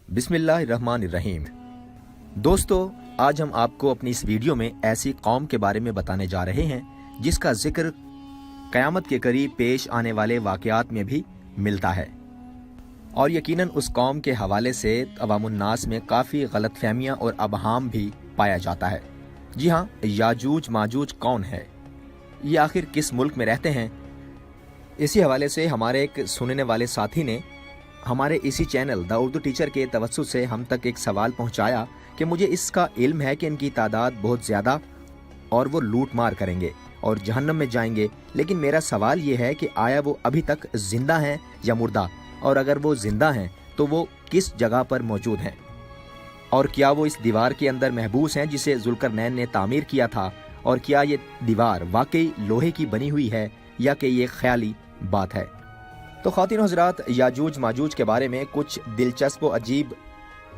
बिस्मिल्लाहिर्रहमानिर्रहीम। दोस्तों, आज हम आपको अपनी इस वीडियो में ऐसी कौम के बारे में बताने जा रहे हैं जिसका जिक्र क़यामत के करीब पेश आने वाले वाक़यात में भी मिलता है, और यकीनन उस कौम के हवाले से अवामुन्नास में काफ़ी गलतफहमियाँ और अबहाम भी पाया जाता है। जी हाँ, याजूज माजूज कौन है, ये आखिर किस मुल्क में रहते हैं। इसी हवाले से हमारे एक सुनने वाले साथी ने हमारे इसी चैनल द उर्दू टीचर के तवज्जुह से हम तक एक सवाल पहुंचाया कि मुझे इसका इल्म है कि इनकी तादाद बहुत ज़्यादा और वो लूट मार करेंगे और जहन्नम में जाएंगे, लेकिन मेरा सवाल ये है कि आया वो अभी तक ज़िंदा हैं या मुर्दा, और अगर वो ज़िंदा हैं तो वो किस जगह पर मौजूद हैं, और क्या वो इस दीवार के अंदर महबूस हैं जिसे ज़ुल्करनैन ने तामीर किया था, और क्या ये दीवार वाकई लोहे की बनी हुई है या कि ये ख्याली बात है। तो ख़वातीन हज़रात, याजूज माजूज के बारे में कुछ दिलचस्प व अजीब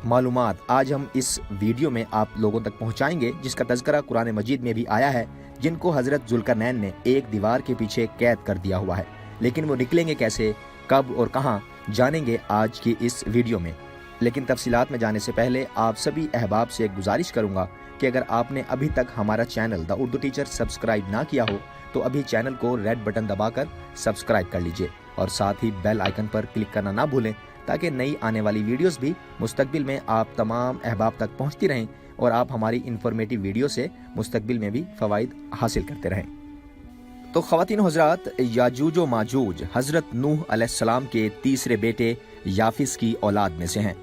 मालूमात आज हम इस वीडियो में आप लोगों तक पहुंचाएंगे, जिसका तज़किरा कुरान मजीद में भी आया है, जिनको हज़रत ज़ुल्करनैन ने एक दीवार के पीछे कैद कर दिया हुआ है। लेकिन वो निकलेंगे कैसे, कब और कहाँ, जानेंगे आज की इस वीडियो में। लेकिन तफसीलात में जाने से पहले आप सभी अहबाब से एक गुजारिश करूँगा कि अगर आपने अभी तक हमारा channel the Urdu teacher subscribe ना किया हो तो अभी चैनल को रेड बटन दबाकर सब्सक्राइब कर लीजिए, और साथ ही बेल आइकन पर क्लिक करना ना भूलें, ताकि नई आने वाली वीडियोस भी मुस्तकबिल में आप तमाम अहबाब तक पहुंचती रहें और आप हमारी इंफॉर्मेटिव वीडियो से मुस्तकबिल में भी फ़वाइद हासिल करते रहें। तो ख़वातीन हज़रात, याजूज व माजूज हज़रत नूह अलैहिस्सलाम के तीसरे बेटे याफिस की औलाद में से हैं।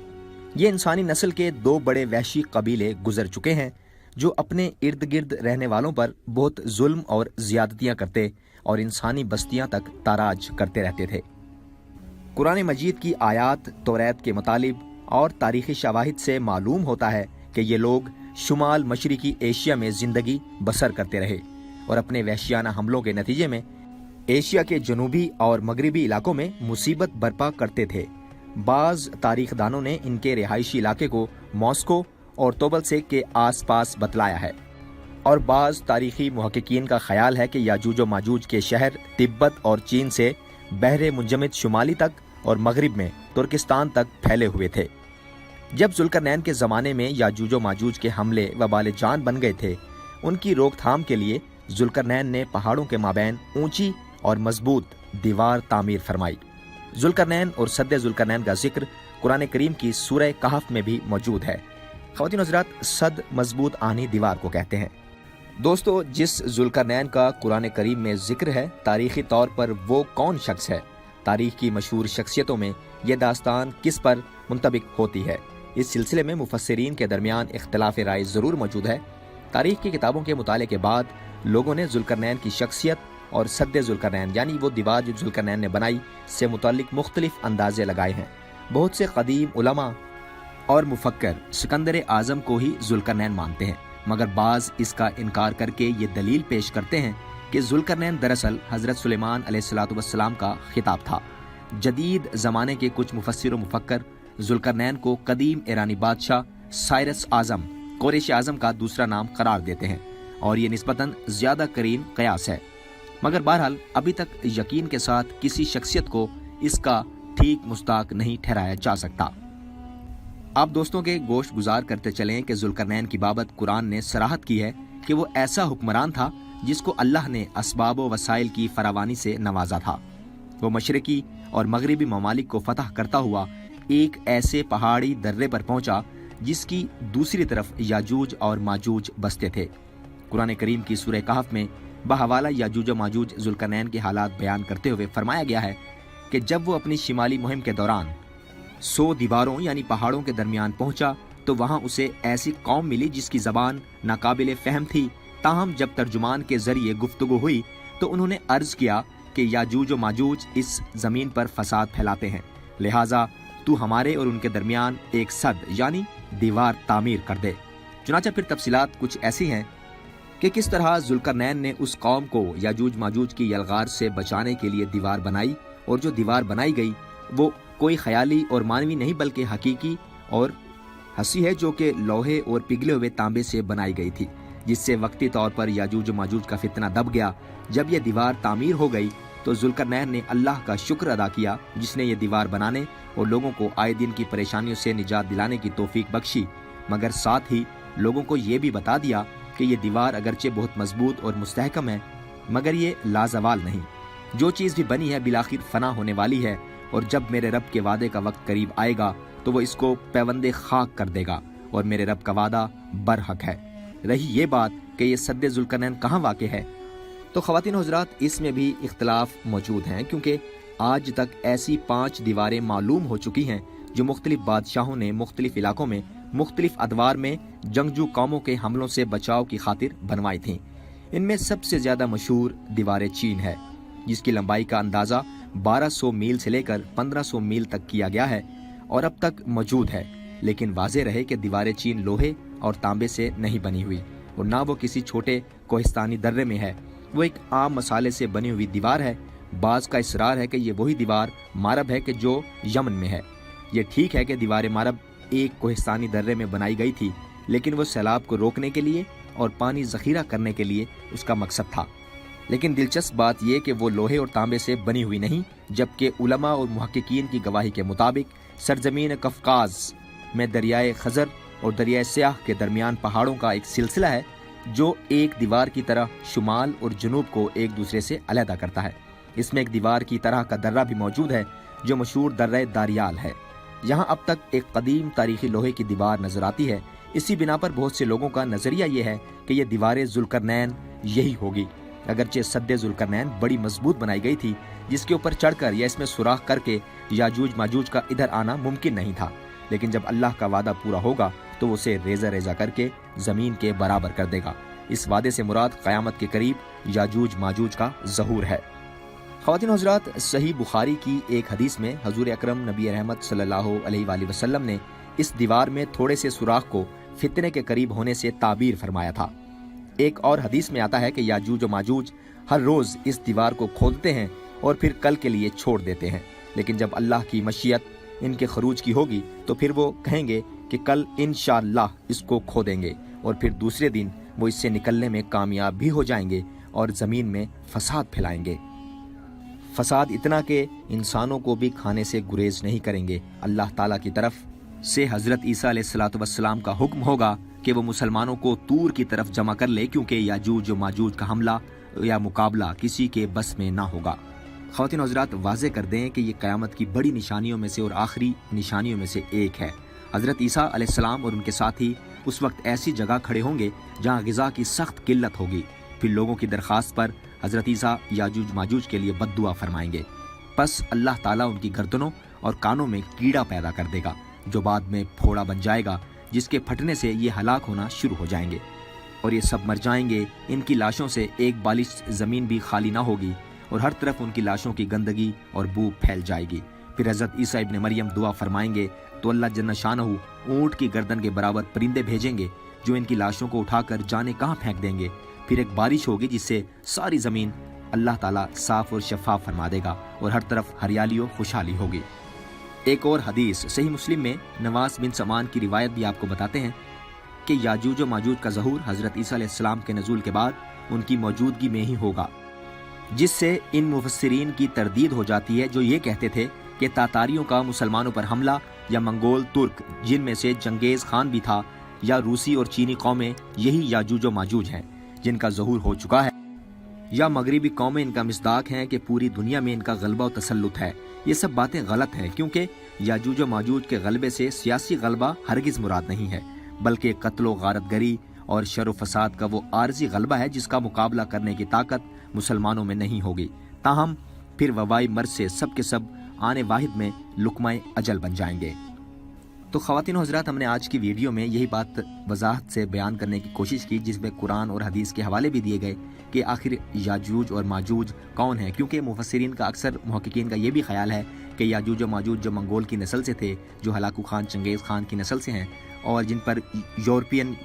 ये इंसानी नस्ल के दो बड़े वहशी कबीले गुजर चुके हैं जो अपने इर्द गिर्द रहने वालों पर बहुत जुल्म और ज़्यादतियाँ करते और इंसानी बस्तियाँ तक ताराज करते रहते थे। कुरान मजीद की आयात तौरात के मुतालिब और तारीख़ी शवाहिद से मालूम होता है कि ये लोग शुमाल मशरिकी एशिया में ज़िंदगी बसर करते रहे और अपने वहशियाना हमलों के नतीजे में एशिया के जनूबी और मगरबी इलाकों में मुसीबत बर्पा करते थे। बाज़ तारीखदानों ने इनके रिहायशी इलाके को मॉस्को और तोबलसेक के आसपास बतलाया है, और बाज़ तारीखी मुहक्किकीन का ख्याल है कि याजूज व माजूज के शहर तिब्बत और चीन से बहरे मुंजमद शुमाली तक और मगरिब में तुर्किस्तान तक फैले हुए थे। जब ज़ुल्करनैन के ज़माने में याजूज व माजूज के हमले वबाल जान बन गए थे, उनकी रोकथाम के लिए ज़ुल्करनैन ने पहाड़ों के माबैन ऊंची और मजबूत दीवार तामीर फरमाई। ज़ुल्करनैन और सद्दे ज़ुल्करनैन का जिक्र कुरान करीम की सूरह कहफ में भी मौजूद है। ख़वातीन हज़रात, सद मजबूत आनी दीवार को कहते हैं। दोस्तों, जिस ज़ुल्करनैन का कुरान करीम में जिक्र है, तारीख़ी तौर पर वो कौन शख्स है, तारीख़ की मशहूर शख्सियतों में ये दास्तान किस पर मुंतबिक होती है, इस सिलसिले में मुफस्सिरीन के दरमियान इख्तिलाफ राय ज़रूर मौजूद है। तारीख़ की किताबों के मुताले के बाद लोगों ने ज़ुल्करनैन की शख्सियत और सद्दे ज़ुल्करनैन यानी वो दीवार जो ज़ुल्करनैन ने बनाई से मुतालिक मुख्तलिफ अंदाजे लगाए हैं। बहुत से कदीम उलमा और मुफक्कर सिकंदर आज़म को ही ज़ुल्करनैन मानते हैं, मगर बाज़ इसका इनकार करके ये दलील पेश करते हैं कि ज़ुल्करनैन दरअसल हज़रत सुलेमान अलैहिस्सलाम का खिताब था। जदीद ज़माने के कुछ मुफस्सिर व मुफक्कर ज़ुल्करनैन को कदीम ईरानी बादशाह साइरस आज़म कुरैश आज़म का दूसरा नाम करार देते हैं, और ये निस्बतन ज़्यादा करीन कयास है, मगर बहरहाल अभी तक यकीन के साथ किसी शख्सियत को इसका ठीक मुस्ताक नहीं ठहराया जा सकता। आप दोस्तों के गोश्त गुजार करते चलें कि ज़ुल्करनैन की बाबत कुरान ने सराहत की है कि वो ऐसा हुक्मरान था जिसको अल्लाह ने असबाब व वसाइल की फरावानी से नवाजा था। वो मशरकी और मगरबी ममालिक को फतह करता हुआ एक ऐसे पहाड़ी दर्रे पर पहुंचा जिसकी दूसरी तरफ याजूज और माजूज बसते थे। कुरान करीम की सूरह कहफ में बहवाला याजूज माजूज ज़ुल्करनैन के हालात बयान करते हुए फरमाया गया है कि जब वो अपनी शिमाली मुहिम के दौरान 100 दीवारों यानी पहाड़ों के दरमियान पहुंचा तो वहां उसे ऐसी कौम मिली जिसकी ज़बान नाकाबिले फ़हम थी। ताहम जब तर्जुमान के ज़रिए गुफ्तगू हुई तो उन्होंने अर्ज़ किया कि याजूज व माजूज इस ज़मीन पर फसाद फैलाते हैं, लिहाजा तू हमारे और उनके दरमियान एक सद यानी दीवार तामीर कर दे। चुनांचे फिर तफसीलात कुछ ऐसी हैं कि किस तरह ज़ुल्करनैन ने उस कौम को याजूज माजूज की यलगार से बचाने के लिए दीवार बनाई, और जो दीवार बनाई गई वो कोई ख्याली और मानवी नहीं बल्कि हकीकी और हंसी है, जो कि लोहे और पिघले हुए तांबे से बनाई गई थी, जिससे वक्ती तौर पर याजूज माजूज का फितना दब गया। जब यह दीवार तामीर हो गई तो ज़ुल्करनैन ने अल्लाह का शुक्र अदा किया जिसने ये दीवार बनाने और लोगों को आए दिन की परेशानियों से निजात दिलाने की तौफीक बख्शी, मगर साथ ही लोगों को ये भी बता दिया कि ये दीवार अगरचे बहुत मजबूत और मुस्तहकम है मगर ये लाजवाल नहीं। जो चीज़ भी बनी है बिलाखिर फना होने वाली है और जब मेरे रब के वादे का वक्त करीब आएगा तो वो इसको पैवंदे खाक कर देगा और मेरे रब का वादा बरहक है। रही ये बात कि ये सद्दे ज़ुल्करनैन कहाँ वाक़ है, तो ख़वातीन और हज़रात इसमें भी इख्तलाफ मौजूद हैं, क्योंकि आज तक ऐसी 5 दीवारें मालूम हो चुकी हैं जो मुख्तलिफ बादशाहों ने मुख्तलिफ इलाकों में मुख्तलिफ अदवार में जंगजू कौमों के हमलों से बचाव की खातिर बनवाई थीं। इनमें सबसे ज़्यादा मशहूर दीवार चीन है जिसकी लंबाई का अंदाज़ा 1200 मील से लेकर 1500 मील तक किया गया है और अब तक मौजूद है। लेकिन वाज़ेह रहे कि दीवार चीन लोहे और तांबे से नहीं बनी हुई और ना वो किसी छोटे कोहिस्तानी दर्रे में है, वो एक आम मसाले से बनी हुई दीवार है। बाज़ का इसरार है कि ये वही दीवार मारब है कि जो यमन में है। ये ठीक है कि दीवार मारब एक कोहिस्तानी दर्रे में बनाई गई थी, लेकिन वो सैलाब को रोकने के लिए और पानी ज़ख़ीरा करने के लिए उसका मकसद था। लेकिन दिलचस्प बात यह कि वो लोहे और तांबे से बनी हुई नहीं, जबकि उलमा और मुहक्किकीन की गवाही के मुताबिक सरजमीन कफ़काज़ में दरियाए खज़र और दरियाए स्याह के दरमियान पहाड़ों का एक सिलसिला है जो एक दीवार की तरह शुमाल और जनूब को एक दूसरे से अलहदा करता है। इसमें एक दीवार की तरह का दर्रा भी मौजूद है जो मशहूर दर्रा दारियाल है। यहाँ अब तक एक कदीम तारीखी लोहे की दीवार नजर आती है। इसी बिना पर बहुत से लोगों का नजरिया ये है कि यह दीवार ज़ुल्करनैन यही होगी। अगरचे सद्दे ज़ुल्करनैन बड़ी मजबूत बनाई गई थी जिसके ऊपर चढ़कर या इसमें सुराख करके याजूज माजूज का इधर आना मुमकिन नहीं था, लेकिन जब अल्लाह का वादा पूरा होगा तो उसे रेजा रेजा करके जमीन के बराबर कर देगा। इस वादे से मुराद क़यामत के करीब याजूज माजूज का ज़हूर है। ख़वातीन हज़रात, सही बुखारी की एक हदीस में हजूर अकरम नबी रहमत सल्लल्लाहु अलैहि वसल्लम ने इस दीवार में थोड़े से सुराख को फितने के करीब होने से ताबीर फरमाया था। एक और हदीस में आता है कि याजूज और माजूज हर रोज़ इस दीवार को खोदते हैं और फिर कल के लिए छोड़ देते हैं, लेकिन जब अल्लाह की मशीयत इनके खरूज की होगी तो फिर वो कहेंगे कि कल इंशाअल्लाह इसको खोदेंगे और फिर दूसरे दिन वो इससे निकलने में कामयाब भी हो जाएंगे और ज़मीन में फसाद फैलाएंगे। फसाद इतना कि इंसानों को भी खाने से गुरेज नहीं करेंगे। अल्लाह ताला की तरफ से हज़रत ईसा अलैहिस्सलातु वस्सलाम का हुक्म होगा कि वो मुसलमानों को तूर की तरफ जमा कर ले, क्योंकि याजूज और माजूज का हमला या मुकाबला किसी के बस में ना होगा। ख़वातीन हज़रात, वाज़े कर दें कि ये क़यामत की बड़ी निशानियों में से और आखिरी निशानियों में से एक है। हज़रत ईसा अलैहिस्सलाम और उनके साथी उस वक्त ऐसी जगह खड़े होंगे जहाँ ग़िज़ा की सख्त किल्लत होगी। फिर लोगों की दरख्वास्त पर हज़रत ईसा याजूज माजूज के लिए बद्दुआ फरमाएंगे। बस अल्लाह ताला उनकी गर्दनों और कानों में कीड़ा पैदा कर देगा जो बाद में फोड़ा बन जाएगा, जिसके फटने से ये हलाक होना शुरू हो जाएंगे और ये सब मर जाएंगे। इनकी लाशों से एक बालिश ज़मीन भी खाली ना होगी और हर तरफ उनकी लाशों की गंदगी और बू फैल जाएगी। फिर हज़रत ईसा इब्न मरियम दुआ फरमाएंगे तो अल्लाह जन्नत शानहू ऊँट की गर्दन के बराबर परिंदे भेजेंगे जो इनकी लाशों को उठाकर जाने कहाँ फेंक देंगे। फिर एक बारिश होगी जिससे सारी ज़मीन अल्लाह ताला साफ और शफाफ फरमा देगा और हर तरफ हरियाली और खुशहाली होगी। एक और हदीस सही मुस्लिम में नवास बिन समान की रिवायत भी आपको बताते हैं कि याजूज और माजूज का ज़हूर हज़रत ईसा अलैहिस्सलाम के नज़ूल के बाद उनकी मौजूदगी में ही होगा, जिससे इन मुफस्सिरीन की तरदीद हो जाती है जो ये कहते थे कि तातारियों का मुसलमानों पर हमला या मंगोल तुर्क, जिनमें से चंगेज़ खान भी था, या रूसी और चीनी कौमें यही याजूज और माजूज हैं जिनका ज़हूर हो चुका है, या मगरिबी कौमें इनका मिस्दाक हैं कि पूरी दुनिया में इनका गलबा और तसल्लुत है। ये सब बातें गलत हैं, क्योंकि याजूज और माजूज के गलबे से सियासी गलबा हरगिज़ मुराद नहीं है, बल्कि कत्ल व गारतगरी और शर व फसाद का वो आर्जी गलबा है जिसका मुकाबला करने की ताकत मुसलमानों में नहीं होगी। ताहम फिर वबाई मर्ज से सब के सब आने वाहिद में लुकमाए अजल बन जाएंगे। तो ख़वातीन हज़रात, हमने आज की वीडियो में यही बात वजाहत से बयान करने की कोशिश की, जिसमें कुरान और हदीस के हवाले भी दिए गए कि आखिर याजूज और माजूज कौन है, क्योंकि मुफस्सिरीन का अक्सर मुहक्किकीन का ये भी ख्याल है कि याजूज और माजूज जो मंगोल की नस्ल से थे, जो हलाकू खान चंगेज़ खान की नस्ल से हैं और जिन पर यूरोपियन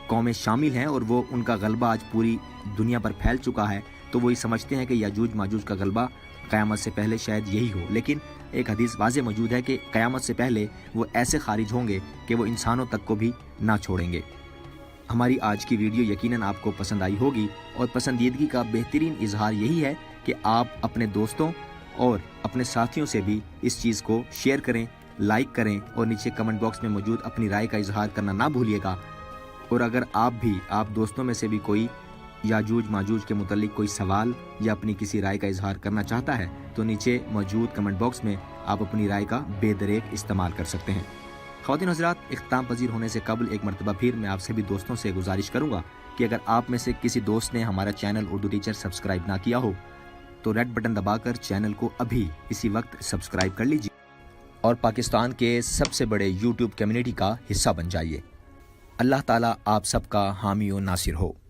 कौमें शामिल हैं और वो उनका गलबा आज पूरी दुनिया पर फैल चुका है, तो वही समझते हैं कि याजूज माजूज का गलबा क़यामत से पहले शायद यही हो। लेकिन एक हदीस वाज़े मौजूद है कि क़यामत से पहले वो ऐसे खारिज होंगे कि वो इंसानों तक को भी ना छोड़ेंगे। हमारी आज की वीडियो यकीनन आपको पसंद आई होगी और पसंदीदगी का बेहतरीन इजहार यही है کہ آپ اپنے دوستوں اور اپنے ساتھیوں سے بھی اس چیز کو شیئر کریں، لائک کریں اور نیچے کمنٹ باکس میں موجود اپنی رائے کا اظہار کرنا نہ بھولیے گا۔ اور اگر آپ دوستوں میں سے بھی کوئی یاجوج ماجوج کے متعلق کوئی سوال یا اپنی کسی رائے کا اظہار کرنا چاہتا ہے تو نیچے موجود کمنٹ باکس میں آپ اپنی رائے کا بے دریغ استعمال کر سکتے ہیں۔ خواتین حضرات، اختتام پذیر ہونے سے قبل ایک مرتبہ پھر میں آپ سبھی دوستوں سے گزارش کروں گا کہ اگر آپ میں سے کسی دوست نے ہمارا چینل اردو ٹیچر سبسکرائب نہ کیا ہو تو ریڈ بٹن دبا کر چینل کو ابھی اسی وقت سبسکرائب کر لیجیے اور پاکستان کے سب سے بڑے یوٹیوب کمیونٹی کا حصہ بن جائیے۔ اللہ تعالیٰ آپ سب کا حامی و ناصر ہو۔